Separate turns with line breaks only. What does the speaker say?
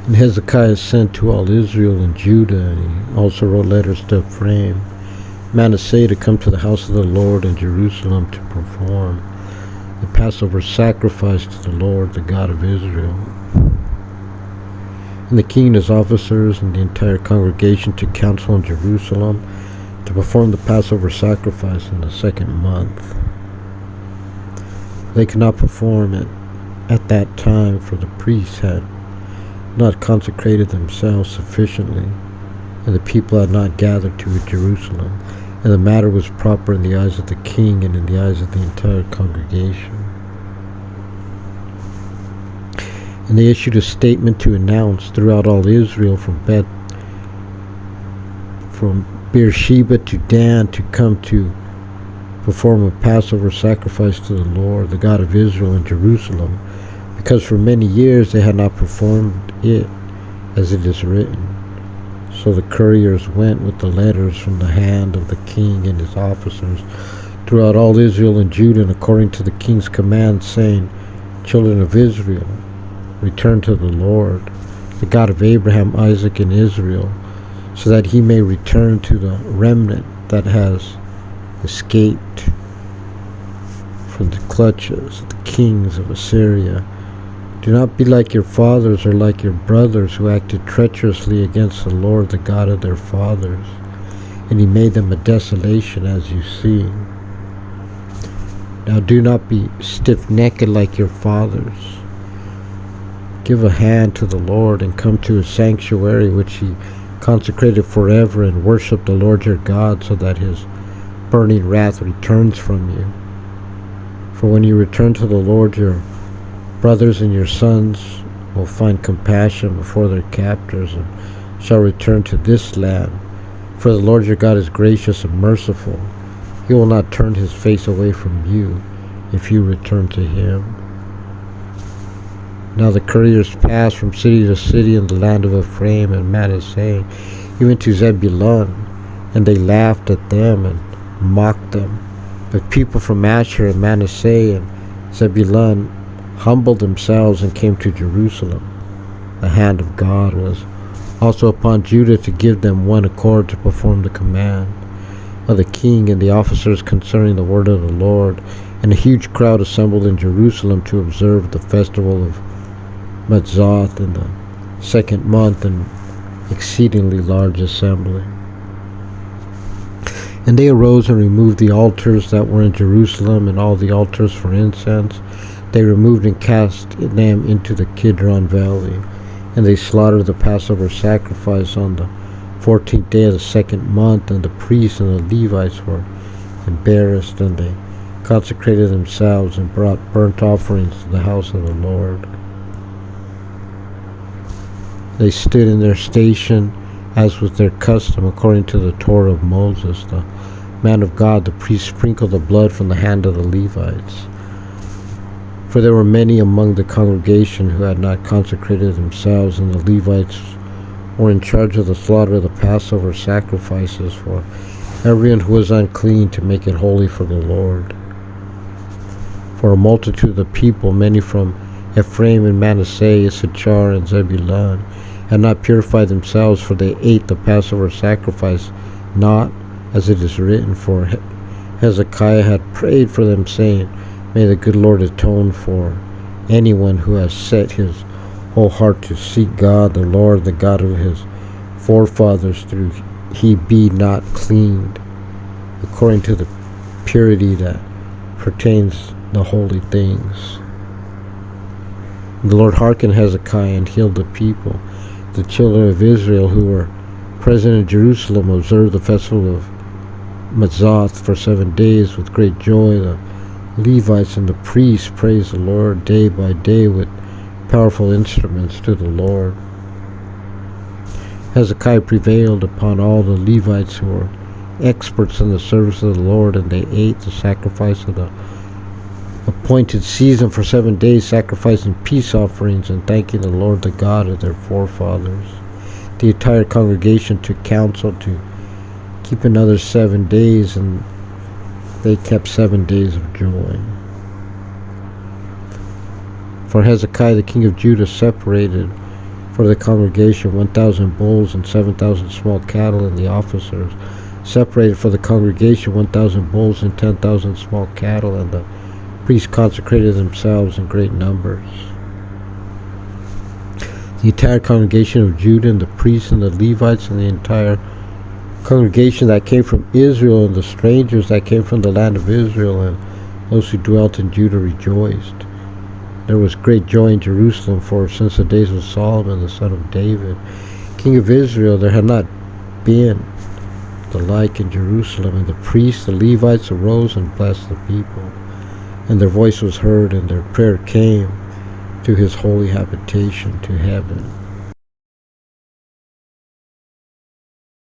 And Hezekiah sent to all Israel and Judah, and he also wrote letters to Ephraim, Manasseh, to come to the house of the Lord in Jerusalem to perform the Passover sacrifice to the Lord, the God of Israel. And the king and his officers and the entire congregation took counsel in Jerusalem to perform the Passover sacrifice in the second month. They could not perform it at that time, for the priests had not consecrated themselves sufficiently, and the people had not gathered to Jerusalem, and the matter was proper in the eyes of the king and in the eyes of the entire congregation. And they issued a statement to announce throughout all Israel from Beersheba to Dan to come to perform a Passover sacrifice to the Lord, the God of Israel, in Jerusalem, because for many years they had not performed it as it is written. So the couriers went with the letters from the hand of the king and his officers throughout all Israel and Judah, and according to the king's command, saying, Children of Israel, return to the Lord, the God of Abraham, Isaac, and Israel, so that he may return to the remnant that has escaped from the clutches of the kings of Assyria. Do not be like your fathers or like your brothers who acted treacherously against the Lord, the God of their fathers, and he made them a desolation, as you see. Now do not be stiff-necked like your fathers. Give a hand to the Lord and come to his sanctuary, which he consecrated forever, and worship the Lord your God, so that his burning wrath returns from you. For when you return to the Lord, your brothers and your sons will find compassion before their captors, and shall return to this land. For the Lord your God is gracious and merciful. He will not turn his face away from you if you return to him. Now the couriers passed from city to city in the land of Ephraim and Manasseh, even to Zebulun, and they laughed at them and mocked them. But people from Asher and Manasseh and Zebulun humbled themselves and came to Jerusalem. The hand of God was also upon Judah to give them one accord to perform the command of the king and the officers concerning the word of the Lord. And a huge crowd assembled in Jerusalem to observe the festival of Mazoth in the second month, an exceedingly large assembly. And they arose and removed the altars that were in Jerusalem and all the altars for incense. They removed and cast them into the Kidron valley. And they slaughtered the Passover sacrifice on the 14th day of the second month. And the priests and the Levites were embarrassed, and they consecrated themselves and brought burnt offerings to the house of the Lord. They stood in their station, as was their custom, according to the Torah of Moses, the man of God. The priest sprinkled the blood from the hand of the Levites. For there were many among the congregation who had not consecrated themselves, and the Levites were in charge of the slaughter of the Passover sacrifices for everyone who was unclean, to make it holy for the Lord. For a multitude of the people, many from Ephraim and Manasseh, Issachar and Zebulun, had not purified themselves, for they ate the Passover sacrifice, not as it is written. For Hezekiah had prayed for them, saying, May the good Lord atone for anyone who has set his whole heart to seek God, the Lord, the God of his forefathers, through he be not cleaned, according to the purity that pertains the holy things. The Lord hearkened Hezekiah and healed the people. The children of Israel who were present in Jerusalem observed the festival of Mazoth for 7 days with great joy. The Levites and the priests praised the Lord day by day with powerful instruments to the Lord. Hezekiah prevailed upon all the Levites who were experts in the service of the Lord, and they ate the sacrifice of the appointed season for 7 days, sacrificing peace offerings and thanking the Lord, the God of their forefathers. The entire congregation took counsel to keep another 7 days, and they kept 7 days of joy. For Hezekiah the king of Judah separated for the congregation 1,000 bulls and 7,000 small cattle, and the officers separated for the congregation 1,000 bulls and 10,000 small cattle, and the priests consecrated themselves in great numbers. The entire congregation of Judah and the priests and the Levites and the entire congregation that came from Israel and the strangers that came from the land of Israel and those who dwelt in Judah rejoiced. There was great joy in Jerusalem, for since the days of Solomon the son of David, king of Israel, there had not been the like in Jerusalem. And the priests, the Levites, arose and blessed the people, and their voice was heard, and their prayer came to his holy habitation, to heaven.